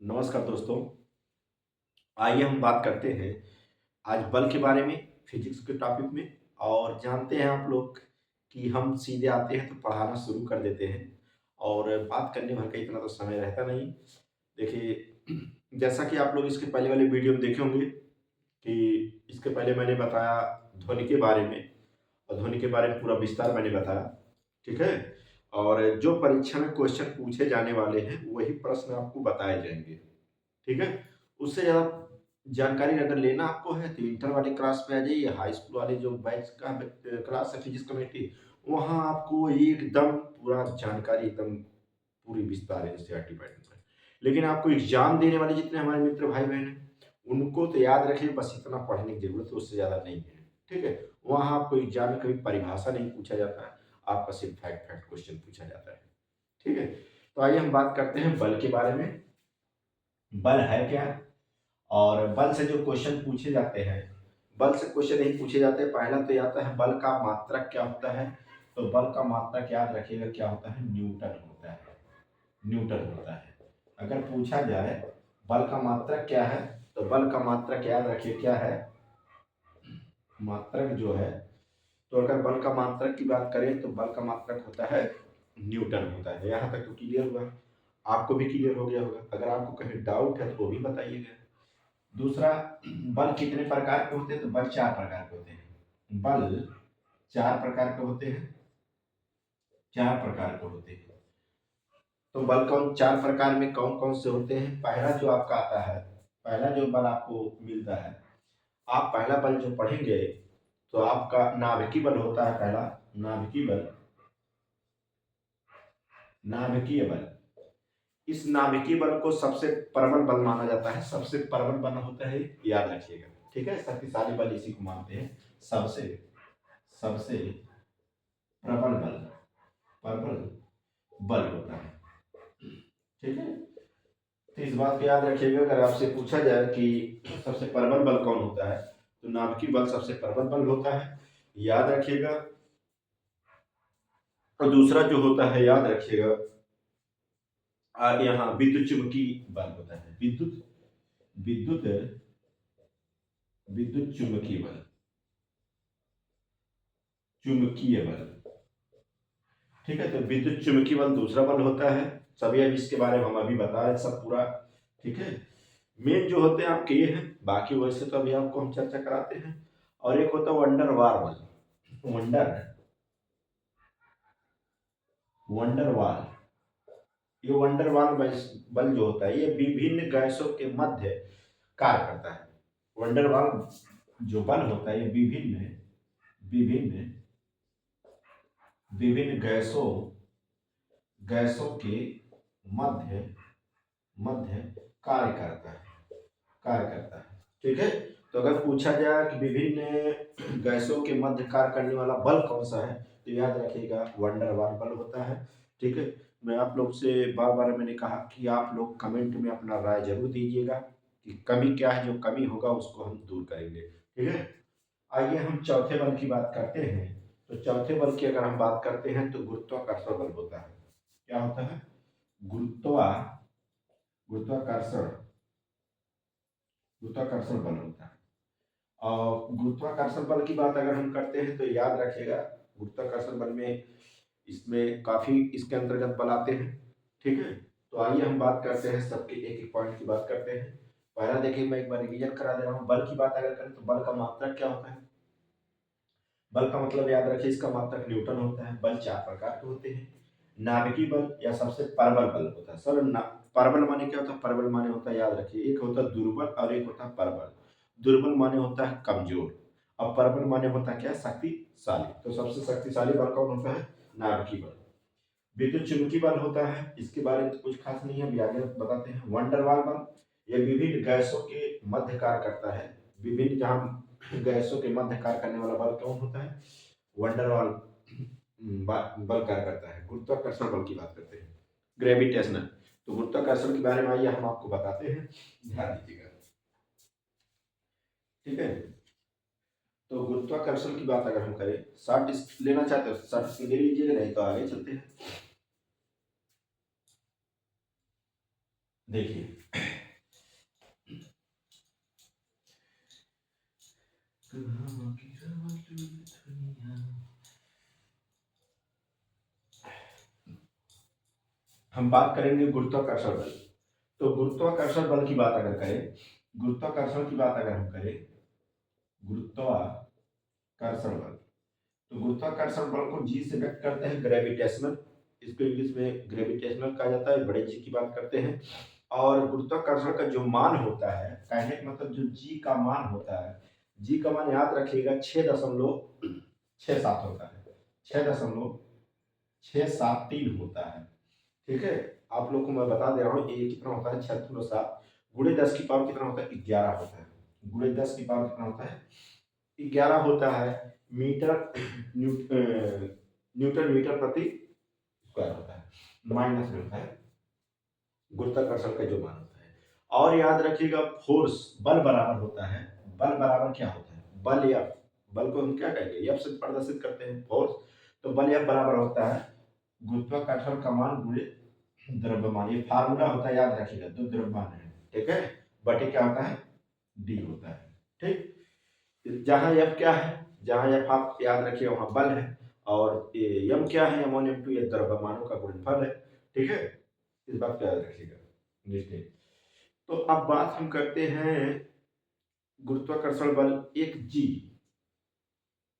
नमस्कार दोस्तों। आइए हम बात करते हैं आज बल के बारे में, फिजिक्स के टॉपिक में। और जानते हैं आप लोग कि हम सीधे आते हैं तो पढ़ाना शुरू कर देते हैं और बात करने भर का इतना तो समय रहता नहीं। देखिए, जैसा कि आप लोग इसके पहले वाले वीडियो में देखे होंगे कि इसके पहले मैंने बताया ध्वनि के बारे में, और ध्वनि के बारे में पूरा विस्तार मैंने बताया। ठीक है। और जो परीक्षा में क्वेश्चन पूछे जाने वाले हैं वही प्रश्न आपको बताए जाएंगे। ठीक है। उससे ज़्यादा जानकारी अगर लेना आपको है तो इंटर वाली क्लास पे आ जाइए। हाई स्कूल वाले जो बैच का क्लास है फिजिक्स कमेटी, वहाँ आपको एकदम पूरा जानकारी एकदम पूरी विस्तार है एनसीईआरटी पैटर्न पर। लेकिन आपको एग्जाम देने वाले जितने हमारे मित्र भाई बहन हैं उनको तो याद रखिए, बस इतना पढ़ने की जरूरत है, उससे ज़्यादा नहीं है। ठीक है। वहाँ आपको एग्जाम में कभी परिभाषा नहीं पूछा जाता है, आपका सिर्फ फैक्ट फैक्ट क्वेश्चन पूछा जाता है। ठीक है। तो आइए हम बात करते हैं बल के बारे में। बल है क्या, और बल से जो क्वेश्चन पूछे जाते हैं, बल से क्वेश्चन नहीं पूछे जाते। पहला तो आता है बल का मात्रक क्या होता है। तो बल का मात्रक याद रखिएगा क्या होता है, न्यूटन होता है। न्यूटन होता है। अगर पूछा जाए बल का मात्रक क्या है, तो बल का मात्रक याद रखिए क्या है, मात्रक जो है। तो अगर बल का मात्रक की बात करें तो बल का मात्रक होता है न्यूटन होता है। यहाँ तक तो क्लियर हुआ, आपको भी क्लियर हो गया होगा। अगर आपको कहीं डाउट है तो वो भी बताइएगा। दूसरा, बल कितने प्रकार के होते हैं, तो बल चार प्रकार के होते हैं। बल चार प्रकार के होते हैं, चार प्रकार के होते हैं। तो बल कौन चार प्रकार में कौन कौन से होते हैं। पहला जो आपका आता है, पहला जो बल आपको मिलता है, आप पहला बल जो पढ़ेंगे तो आपका नाभिकीय बल होता है। पहला नाभिकीय बल, नाभिकीय बल। इस नाभिकीय बल को सबसे प्रबल बल माना जाता है। सबसे प्रबल बल होता है, याद रखिएगा। ठीक है। शक्तिशाली बल इसी को मानते हैं। सबसे सबसे प्रबल बल, प्रबल बल होता है। ठीक है। तो इस बात को याद रखिएगा, अगर आपसे पूछा जाए कि सबसे प्रबल बल कौन होता है, तो नाभिकीय बल सबसे प्रबल बल होता है, याद रखिएगा। और दूसरा जो होता है, याद रखिएगा, यहाँ विद्युत चुंबकीय बल होता है। विद्युत विद्युत विद्युत चुंबकीय बल, चुंबकीय बल। ठीक है। तो विद्युत चुंबकीय बल दूसरा बल होता है। सभी अब इसके बारे में हम अभी बता रहे हैं सब पूरा। ठीक है। मेन जो होते हैं आपके ये हैं, बाकी वैसे तो अभी आपको हम चर्चा कराते हैं। और एक होता है वंडर वार बल। वंडर वंडर वार, ये वंडर वार बल जो होता है ये विभिन्न गैसों के मध्य कार्य करता है। वंडर वार जो बल होता है ये विभिन्न विभिन्न विभिन्न गैसों गैसों के मध्य मध्य कार्य करता है, कार्य करता है। ठीक है। तो अगर पूछा जाए कि विभिन्न गैसों के मध्य कार्य करने वाला बल कौन सा है, तो याद रखिएगा वंडर वार बल होता है। ठीक है। मैं आप लोग से बार बार मैंने कहा कि आप लोग कमेंट में अपना राय जरूर दीजिएगा कि कमी क्या है, जो कमी होगा उसको हम दूर करेंगे। ठीक है। आइए हम चौथे बल की बात करते हैं। तो चौथे बल की अगर हम बात करते हैं तो गुरुत्वाकर्षण बल होता है। क्या होता है, गुरुत्वाकर्षण गुरुत्वाकर्षण बल होता है। और गुरुत्वाकर्षण बल की बात अगर हम करते हैं तो याद रखिएगा, गुरुत्वाकर्षण बल में इसमें काफी इसके अंतर्गत बल आते हैं। ठीक है। तो आइए हम बात करते हैं, सबके एक एक पॉइंट की बात करते हैं। पहला देखिए, मैं एक बार रिवीजन करा दे रहा हूँ। बल की बात अगर करें तो बल का मात्रक क्या होता है। बल का मतलब याद रखिए, इसका मात्रक न्यूटन होता है। बल चार प्रकार के होते हैं। नाभिकीय बल या सबसे प्रबल बल होता है। सर प्रबल माने क्या होता है, प्रबल माने होता है, याद रखिए, एक होता है दुर्बल और एक होता है प्रबल। दुर्बल माने होता है कमजोर, और प्रबल माने होता है क्या, शक्तिशाली। तो सबसे शक्तिशाली बल कौन होता है, नाभिकीय बल। विद्युत चुंबकीय बल होता है, इसके बारे में तो कुछ खास नहीं है, अभी आगे बताते हैं। वंडर वाल बल, यह विभिन्न गैसों के मध्य कार्य करता है। विभिन्न जहां गैसों के मध्य कार्य करने वाला बल कौन होता है, वंडर वाल बल कार्य करता है। गुरुत्वाकर्षण बल की बात करते हैं, ग्रेविटेशनल। तो गुरुत्वाकर्षण के बारे में आइए हम आपको बताते हैं, ध्यान दीजिएगा। ठीक है। तो गुरुत्वाकर्षण की बात अगर हम करें, शॉर्ट लेना चाहते हो शॉर्ट ले लीजिएगा, नहीं तो आगे चलते हैं। देखिए, हम बात करेंगे गुरुत्वाकर्षण बल। तो गुरुत्वाकर्षण बल की बात अगर करें, गुरुत्वाकर्षण की बात अगर हम करें, गुरुत्वाकर्षण बल, तो गुरुत्वाकर्षण बल को जी से व्यक्त करते हैं ग्रेविटेशनल, इसको इंग्लिश में ग्रेविटेशनल कहा जाता है, बड़े जी की बात करते हैं। और गुरुत्वाकर्षण का जो मान होता है, काइनेटिक मतलब जो जी का मान होता है, जी का मान याद रखिएगा 6.67 होता है, 6.673 होता है। ठीक है, आप लोग को मैं बता दे रहा हूँ ये कितना होता है, 6.7 गुणे 10 की पावर कितना होता है, 11 होता है। गुणे 10 की पावर कितना होता है, 11 होता है मीटर न्यूटन मीटर प्रति स्क्वायर होता है, माइनस में होता है गुरुत्वाकर्षण का जो मान होता है। और याद रखिएगा फोर्स, बल बराबर होता है, बल बराबर क्या होता है, बल एफ, बल को हम क्या कहेंगे, एफ से प्रदर्शित करते हैं फोर्स, तो बल एफ बराबर होता है गुरुत्वाकर्षण का मान गुणे द्रव्यमान, ये फार्मूला होता है, याद रखिएगा, जो द्रव्यमान है, ठीक है, बटे क्या होता है, डी होता है। ठीक, जहां एफ क्या है, जहां एफ आप याद रखिए वहां बल है, और एम क्या है, m1 m2 ये द्रव्यमानों का गुणनफल है। ठीक है, इस बात को याद रखिएगा। निश्चित। तो अब बात हम करते हैं गुरुत्वाकर्षण बल, एक जी,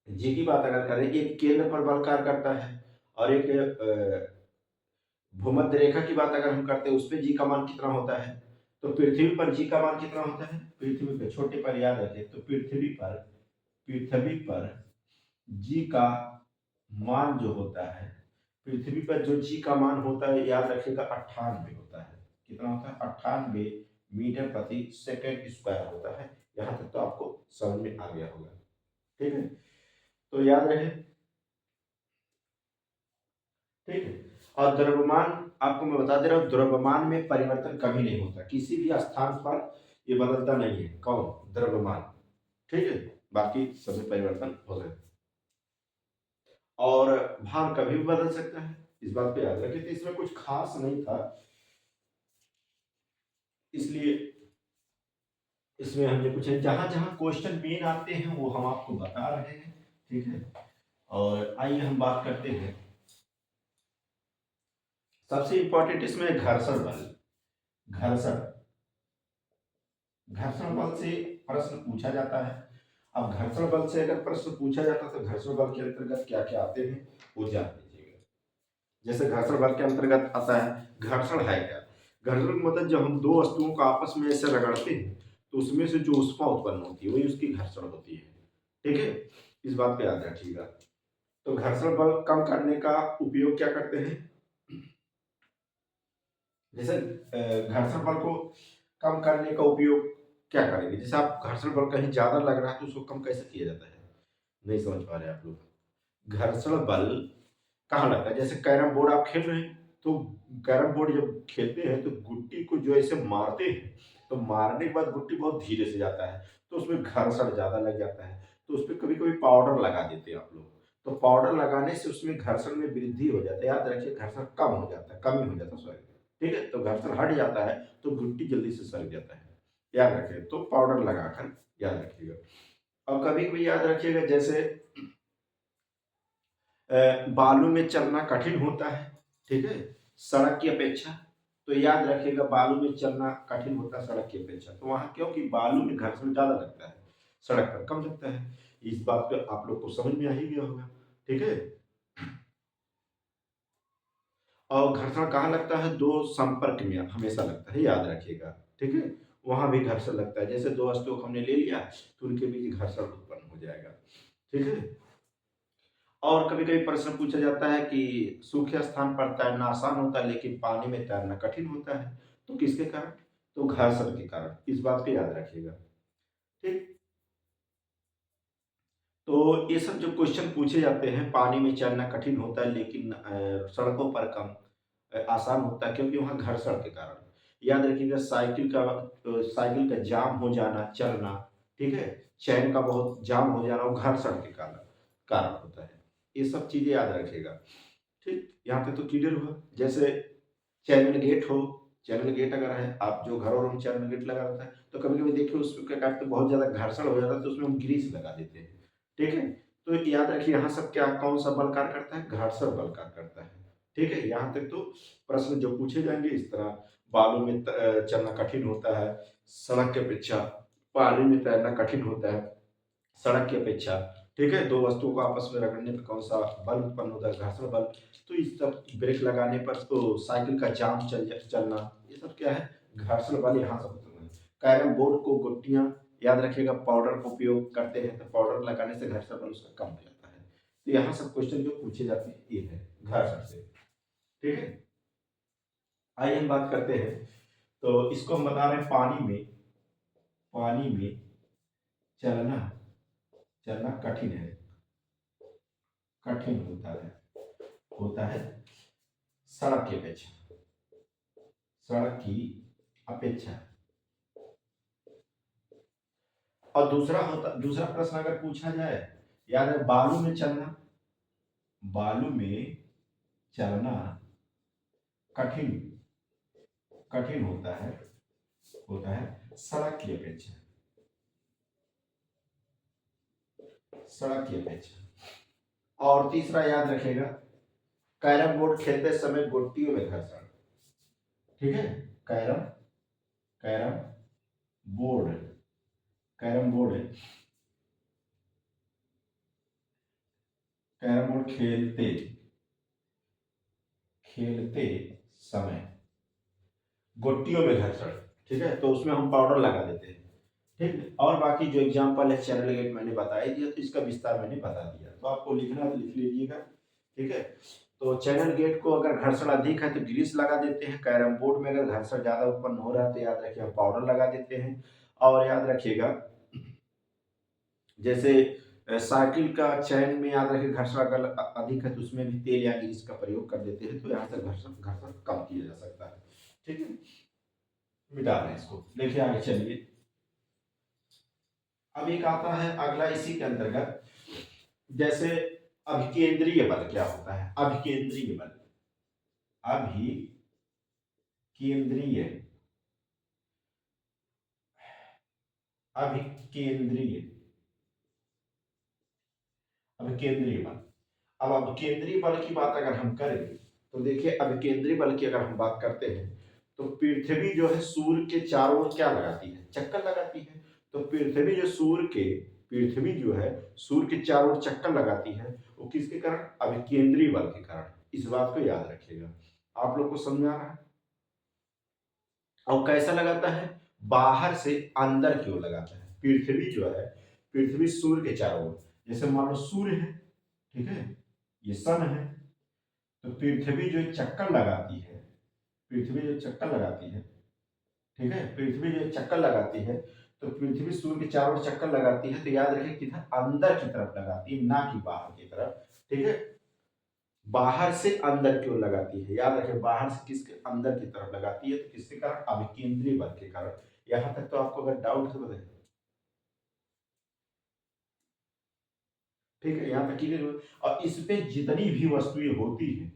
जी की बात अगर करें, एक केंद्र पर बल कार्य करता है, और एक भूमध्य रेखा की बात अगर हम करते हैं, उस पर जी का मान कितना होता है। तो पृथ्वी पर जी का मान कितना होता है, पृथ्वी पर, छोटे पर याद रखें, तो पृथ्वी पर जी का मान जो होता है, पृथ्वी पर जो जी का मान होता है, याद रखिएगा 98 होता है। कितना होता है, 98 मीटर प्रति सेकंड स्क्वायर होता है। यहां तक तो आपको समझ में आ गया होगा। ठीक है, तो याद रहे। ठीक है, और द्रव्यमान आपको मैं बता दे रहा हूँ, द्रव्यमान में परिवर्तन कभी नहीं होता, किसी भी स्थान पर ये बदलता नहीं है, कौन, द्रव्यमान। ठीक है, बाकी सभी परिवर्तन हो सकते, और भार कभी भी बदल सकता है, इस बात को याद रखिए। तो इसमें कुछ खास नहीं था, इसलिए इसमें हमने कुछ जहां जहां क्वेश्चन मेन आते हैं वो हम आपको बता रहे हैं। ठीक है, और आइए हम बात करते हैं, सबसे इंपॉर्टेंट इसमें घर्षण बल। घर्षण घर्षण बल से प्रश्न पूछा जाता है। अब घर्षण बल से अगर प्रश्न पूछा जाता है तो घर्षण बल के अंतर्गत क्या क्या आते हैं वो जान लीजिएगा। जैसे घर्षण बल के अंतर्गत आता है, घर्षण है क्या, घर्षण मतलब जब हम दो वस्तुओं को आपस में ऐसे रगड़ते हैं तो उसमें से जो ऊष्मा उत्पन्न होती है वही उसकी घर्षण होती है। ठीक है, इस बात को याद रखिएगा। तो घर्षण बल कम करने का उपयोग क्या करते हैं, जैसे घर्षण बल को कम करने का उपयोग क्या करेंगे, जैसे आप घर्षण बल कहीं ज्यादा लग रहा है तो उसको कम कैसे किया जाता है, नहीं समझ पा रहे आप लोग। घर्षण बल कहाँ लगता है, जैसे कैरम बोर्ड आप खेल रहे हैं, तो कैरम बोर्ड जब खेलते हैं तो गुट्टी को जो ऐसे मारते हैं, तो मारने के बाद गुट्टी बहुत धीरे से जाता है, तो उसमें घर्षण ज्यादा लग जाता है, तो उसमें कभी कभी पाउडर लगा देते हैं आप लोग, तो पाउडर लगाने से उसमें घर्षण में वृद्धि हो जाता है, याद रखिए घर्षण कम हो जाता है, कमी हो जाता है, सॉरी। ठीक है, तो घर्षण हट जाता है तो गुट्टी जल्दी से सर जाता है, याद रखिए, तो पाउडर लगाकर याद रखिएगा। और कभी कभी याद रखिएगा, जैसे बालू में चलना कठिन होता है, ठीक है, सड़क की अपेक्षा, तो याद रखिएगा बालू में चलना कठिन होता है सड़क की अपेक्षा, तो वहां क्योंकि बालू में घर्षण ज्यादा लगता है, सड़क पर कम लगता है। इस बात पे आप लोग को समझ में आ ही गया होगा। ठीक है, और घर्षण कहाँ लगता है, दो संपर्क में हमेशा लगता है, याद रखिएगा। ठीक है, वहां भी घर्षण लगता है, जैसे दो वस्तुओं को हमने ले लिया तो उनके बीच घर्षण उत्पन्न हो जाएगा। ठीक है, और कभी कभी प्रश्न पूछा जाता है कि सूखे स्थान पर तैरना आसान होता है लेकिन पानी में तैरना कठिन होता है, तो किसके कारण, तो घर्षण के कारण, इस बात को याद रखिएगा। ठीक, तो ये सब जो क्वेश्चन पूछे जाते हैं, पानी में चलना कठिन होता है लेकिन सड़कों पर कम आसान होता है क्योंकि वहां घर्षण के कारण, याद रखिएगा। साइकिल का जाम हो जाना, चलना, ठीक है, चैन का बहुत जाम हो जाना, वो घर्षण के कारण कारण होता है, ये सब चीजें याद रखिएगा। ठीक, यहाँ तक तो क्लियर हुआ। जैसे चैन गेट हो, चैनल गेट अगर है, आप जो घरों में चैनल गेट लगा रहता है, तो कभी-कभी देखिए उसमें क्या करते हैं, बहुत ज़्यादा घर्षण हो जाता है तो उसमें हम ग्रीस लगा देते हैं, ठीक है? तो याद रखिए यहाँ सब क्या कौन-सा बल कार्य करता है? घर्षण बल कार्य करता है, ठीक है? यहाँ तक तो प्रश्न जो पूछे जाएँगे इस तरह, बालू में चलना कठिन होता है, सड़क की अपेक्षा पानी में तैरना कठिन होता है, सड़क की अपेक्षा, ठीक है? 2 वस्तुओं को आपस में रगड़ने पे कौन-सा बल उत्पन्न होता है? घर्षण बल। तो इस सब ब्रेक लगाने पर तो साइकिल का जाम चलना, ये सब क्या है? घर्षण बल यहाँ से उत्पन्न है। कैरम बोर्ड को गुट्टियाँ याद रखिएगा पाउडर का उपयोग करते हैं, तो पाउडर लगाने से घर्षण बल उसका कम हो जाता है। तो यहाँ सब क्वेश्चन जो पूछे जाते हैं ये है घर्षण से, ठीक है? आइए हम बात करते हैं, तो इसको हम बता रहे हैं पानी में चलना चलना कठिन है, कठिन होता है सड़क की अपेक्षा, सड़क की अपेक्षा। और दूसरा प्रश्न अगर पूछा जाए, याद है बालू में चलना कठिन कठिन होता है सड़क की अपेक्षा, सड़क की अपेक्षा। और तीसरा याद रखेगा, कैरम बोर्ड खेलते समय गुट्टियों में घर्षण, ठीक है? Carrom carrom board carrom board carrom board खेलते खेलते समय गुट्टियों में घर्षण, ठीक है? तो उसमें हम पाउडर लगा देते हैं, ठीक है? और बाकी जो एग्जाम्पल है चैनल गेट मैंने बता ही दिया, तो इसका विस्तार मैंने बता दिया, तो आपको लिखना तो लिख लीजिएगा, ठीक है? तो चैनल गेट को अगर घर्षण अधिक है तो ग्रीस लगा देते हैं, कैरम बोर्ड में अगर घर्षण ज्यादा उत्पन्न हो रहा है तो याद रखिए हम पाउडर लगा देते हैं। और याद रखिएगा जैसे साइकिल का चैन में याद रखिए घर्षण अगर अधिक है तो उसमें भी तेल या ग्रीस का प्रयोग कर देते हैं, तो यहाँ से घर्षण घर्षण कम किया जा सकता है, ठीक है? मिटा दें इसको, देखिए आगे चलिए। अब एक आता है अगला इसी के अंतर्गत, जैसे अभिकेंद्रीय बल क्या होता है? अभिकेंद्रीय बल, अभिकेंद्रीय अभिकेंद्रीय अभिकेंद्रीय बल। अब अभिकेंद्रीय बल की बात अगर हम करें तो देखिए अभिकेंद्रीय बल की अगर हम बात करते हैं तो पृथ्वी जो है सूर्य के चारों ओर क्या लगाती है? चक्कर लगाती है। तो पृथ्वी जो है सूर्य के चारों ओर चक्कर लगाती है, वो किसके कारण? अभिकेंद्रीय बल के कारण। इस बात को याद रखिएगा, आप लोग को समझ आ रहा है? और कैसा लगाता है? बाहर से अंदर की ओर लगाता है। पृथ्वी जो है, पृथ्वी सूर्य के चारों ओर, जैसे मान लो सूर्य है, ठीक है, ये सन है, तो पृथ्वी जो चक्कर लगाती है, पृथ्वी जो चक्कर लगाती है, ठीक है, पृथ्वी जो चक्कर लगाती है, तो पृथ्वी सूर्य के चारों ओर चक्कर लगाती है, तो याद रखिए किधर? अंदर की तरफ लगाती है, ना कि बाहर की तरफ, ठीक है? बाहर से अंदर की ओर लगाती है, याद रखें बाहर से किसके? अंदर की तरफ लगाती है, तो किसके कारण? अभिकेंद्रीय बल के कारण। यहां तक तो आपको अगर डाउट है तो बताइए, ठीक है? यहाँ तक क्लियर हो? और इस पे जितनी भी वस्तुएं होती है,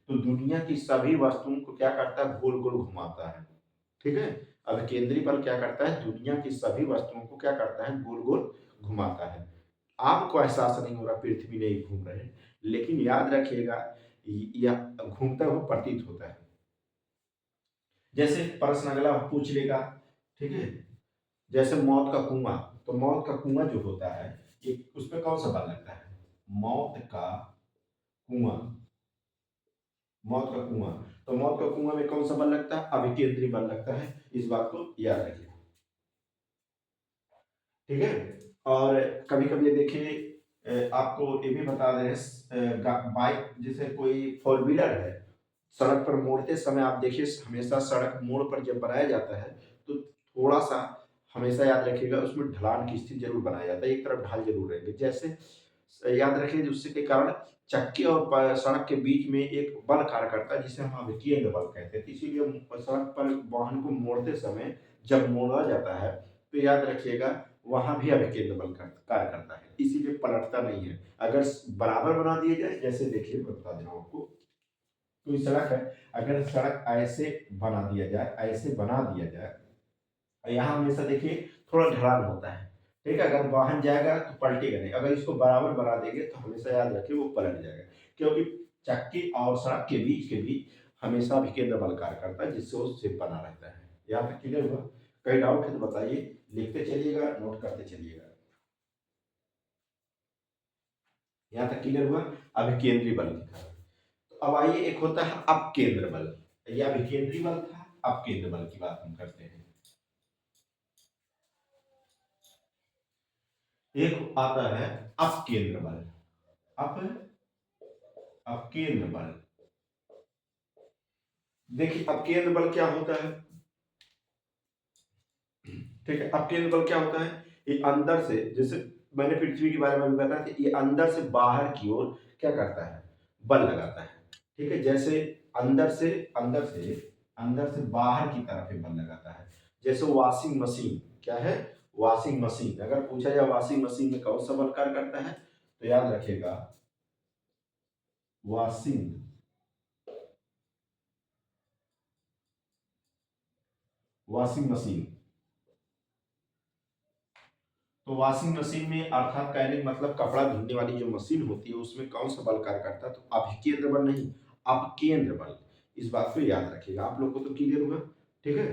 तो दुनिया की सभी वस्तुओं को क्या करता है? गोल गोल घुमाता है, ठीक है? अभिकेंद्रीय बल क्या करता है? दुनिया की सभी वस्तुओं को क्या करता है? गोल गोल घुमाता है। आपको एहसास नहीं हो रहा पृथ्वी नहीं घूम रहे हैं, लेकिन याद रखिएगा यह घूमता हुआ प्रतीत होता है। जैसे प्रश्न अगला पूछ लेगा, ठीक है, जैसे मौत का कुआं, तो मौत का कुआं जो होता है ये उस पर कौन सा बल लगता है? मौत का कुआं मौत का कुआं, तो मौत का कुआं में कौन सा बल लगता है? अभिकेंद्रीय बल लगता है, इस बात को याद रखिए, ठीक है? और कभी कभी देखिए आपको ये भी बता दें, बाइक जैसे कोई फोर व्हीलर है, सड़क पर मोड़ते समय आप देखिए हमेशा सड़क मोड़ पर जब बनाया जाता है तो थोड़ा सा हमेशा याद रखिएगा उसमें ढलान की स्थिति जरूर बनाया जाता है, एक तरफ ढाल जरूर रहेंगे, जैसे याद रखिए उससे के कारण चक्के और सड़क के बीच में एक बल कार्य करता है जिसे हम अभिकेंद्र बल कहते हैं, तो इसीलिए सड़क पर वाहन को मोड़ते समय जब मोड़ा जाता है तो याद रखिएगा वहां भी अभिकेंद्र बल कार्य करता है, इसीलिए पलटता नहीं है। अगर बराबर बना दिए जाए, जैसे देखिए मैं बता दे रहा हूं आपको, कोई सड़क है, अगर सड़क ऐसे बना दिया जाए, ऐसे बना दिया जाए, यहाँ हमेशा देखिए थोड़ा ढलान होता है, ठीक है, अगर वाहन जाएगा तो पलटेगा नहीं, अगर इसको बराबर बना देंगे तो हमेशा याद रखिए वो पलट जाएगा, क्योंकि चक्की और सड़क के बीच हमेशा विकेंद्र बल कार्य करता है, जिससे वो सिर्फ बना रहता है। यहाँ तक क्लियर हुआ? कहीं डाउट है तो बताइए, लिखते चलिएगा, नोट करते चलिएगा। यहाँ तक क्लियर हुआ? अभिकेंद्री बल लिखा। तो अब आइए, एक होता है अपकेंद्र बल, ये अभिकेंद्री बल था, अपकेंद्र बल की बात हम करते हैं। एक आता है अपकेंद्र बल, अपकेंद्र बल। देखिए अपकेंद्र बल क्या होता है, ठीक है, अपकेंद्र बल क्या होता है, ये अंदर से, जैसे मैंने पृथ्वी के बारे में भी बताया था, ये अंदर से बाहर की ओर क्या करता है, बल लगाता है, ठीक है, जैसे अंदर से बाहर की तरफ ये बल लगाता है। जैसे वॉशिंग मशीन क्या है, वॉशिंग मशीन, अगर पूछा जाए वॉशिंग मशीन में कौन सा बल कार्य करता है, तो याद रखिएगा वॉशिंग मशीन। तो वॉशिंग मशीन में अर्थात कहने का मतलब कपड़ा धुलने वाली जो मशीन होती है उसमें कौन सा बल कार्य करता है, तो अभिकेंद्र बल नहीं, अपकेंद्र बल। इस बात को याद रखिएगा, आप लोग को तो क्लियर हुआ, ठीक है।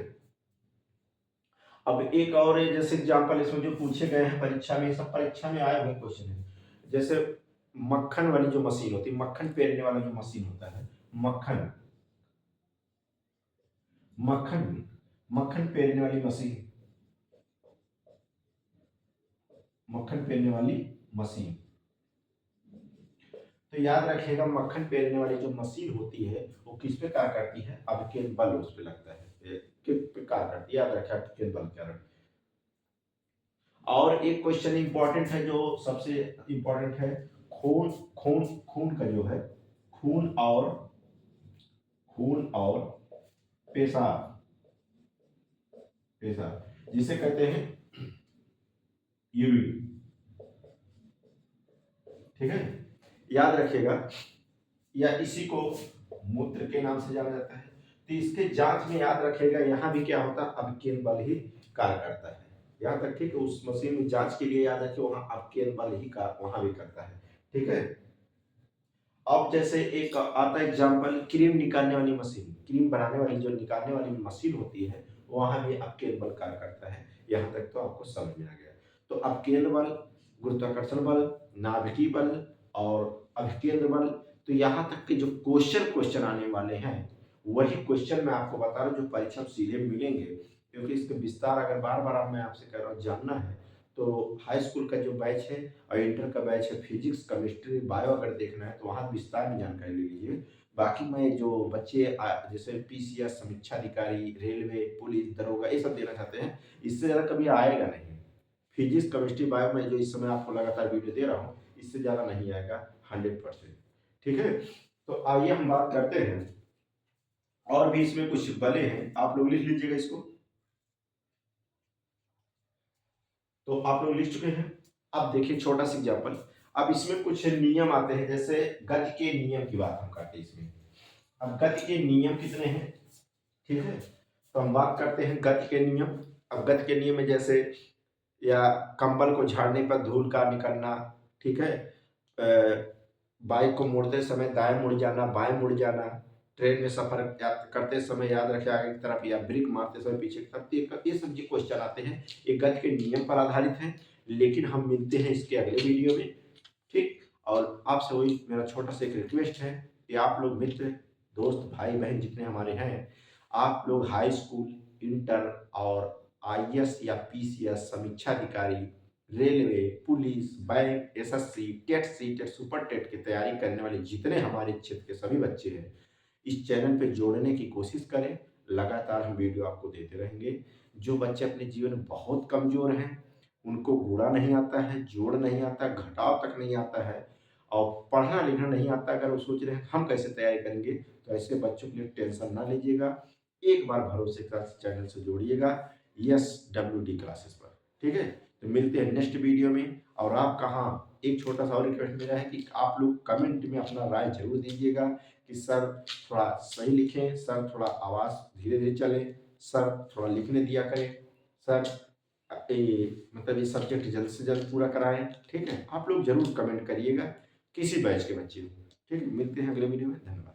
अब एक और है, जैसे एग्जांपल इसमें जो पूछे गए हैं परीक्षा में, सब परीक्षा में आए हुए क्वेश्चन है, जैसे मक्खन वाली जो मशीन होती है, मक्खन पेरने वाला जो मशीन होता है, मक्खन मक्खन मक्खन पेरने वाली मशीन, मक्खन पेरने वाली मशीन, तो याद रखिएगा मक्खन पेरने वाली जो मशीन होती है वो किस पे कार्य करती है, अपकेंद्र बल उस पे लगता है, किस पे कार्य करती है, याद रखिए अपकेंद्र बल क्या है। और एक क्वेश्चन इंपॉर्टेंट है, जो सबसे इंपॉर्टेंट है, खून खून खून का जो है, खून और पेशाब, जिसे कहते हैं यूरिन, ठीक है, याद रखिएगा, या इसी को मूत्र के नाम से जाना जाता है। तो इसके जांच में याद रखिएगा यहाँ भी क्या होता है, अपकेंद्र बल ही कार्य करता है, यहाँ तक ठीक है, उस मशीन में जांच के लिए याद रखिए वहां अपकेंद्र बल ही कार्य वहां भी करता है, ठीक है। अब जैसे एक आता है एग्जांपल, क्रीम निकालने वाली मशीन, क्रीम बनाने वाली जो निकालने वाली मशीन होती है वहां भी अपकेंद्र बल कार्य करता है, यहाँ तक तो आपको समझ में आ गया। तो अपकेंद्र बल, गुरुत्वाकर्षण बल, नाभिकीय बल और अभिकेंद्र बल, तो यहाँ तक के जो क्वेश्चन आने वाले हैं वही क्वेश्चन मैं आपको बता रहा हूँ जो परीक्षा में सीधे मिलेंगे, क्योंकि इसका विस्तार अगर बार बार आप मैं आपसे कह रहा हूँ जानना है तो हाई स्कूल का जो बैच है और इंटर का बैच है, फिजिक्स केमिस्ट्री बायो अगर देखना है तो वहाँ विस्तार में जानकारी ले लीजिए। बाकी मैं जो बच्चे जैसे पीसीएस, समीक्षा अधिकारी, रेलवे, पुलिस, दरोगा ये सब देना चाहते हैं, इससे ज़्यादा कभी आएगा नहीं। फिजिक्स केमिस्ट्री बायो में जो इस समय आपको लगातार वीडियो दे रहा हूँ इससे ज़्यादा नहीं आएगा 100%, ठीक है। तो आइए हम बात करते हैं, और भी इसमें कुछ बले हैं, आप लोग लिख लीजिएगा इसको। तो आप लोग लिख चुके हैं। अब देखिए छोटा सा एग्जाम्पल, अब इसमें कुछ नियम आते हैं, जैसे गति के नियम की बात हम करते हैं इसमें। अब गति के नियम कितने हैं, ठीक है, तो हम बात करते हैं गति के नियम। अब गति के नियम में जैसे, या कंबल को झाड़ने पर धूल का निकलना, ठीक है, बाइक को मोड़ते समय दाएं मुड़ जाना, बाएं मुड़ जाना, ट्रेन में सफर करते समय याद रखें आगे की तरफ, या ब्रेक मारते समय पीछे की तरफ, ये सब जो क्वेश्चन आते हैं ये गति के नियम पर आधारित हैं। लेकिन हम मिलते हैं इसके अगले वीडियो में, ठीक। और आपसे वही मेरा छोटा सा एक रिक्वेस्ट है कि आप लोग मित्र, दोस्त, भाई बहन जितने हमारे हैं, आप लोग हाई स्कूल, इंटर और आईएएस या पीसीएस, समीक्षा अधिकारी, railway, police, bank, SSC, TET, CTET, super TET की तैयारी करने वाले जितने हमारे क्षेत्र के सभी बच्चे हैं इस चैनल पे जोड़ने की कोशिश करें। लगातार हम वीडियो आपको देते रहेंगे। जो बच्चे अपने जीवन में बहुत कमज़ोर हैं, उनको गुणा नहीं आता है, जोड़ नहीं आता, घटाव तक नहीं आता है और पढ़ना लिखना नहीं आता, अगर वो सोच रहे हैं हम कैसे तैयारी करेंगे, तो ऐसे बच्चों के लिए टेंशन ना लीजिएगा। एक बार भरोसे के साथ चैनल से जोड़िएगा SWD क्लासेस पर, ठीक है। तो मिलते हैं नेक्स्ट वीडियो में। और आप कहाँ, एक छोटा सा और रिक्वेस्ट मेरा है कि आप लोग कमेंट में अपना राय जरूर दीजिएगा कि सर थोड़ा सही लिखें, सर थोड़ा आवाज़ धीरे धीरे चले, सर थोड़ा लिखने दिया करें, सर मतलब ये सब्जेक्ट जल्द से जल्द पूरा कराएं। ठीक है, आप लोग जरूर कमेंट करिएगा किसी बैच के बच्चे हो। ठीक है, मिलते हैं अगले वीडियो में। धन्यवाद।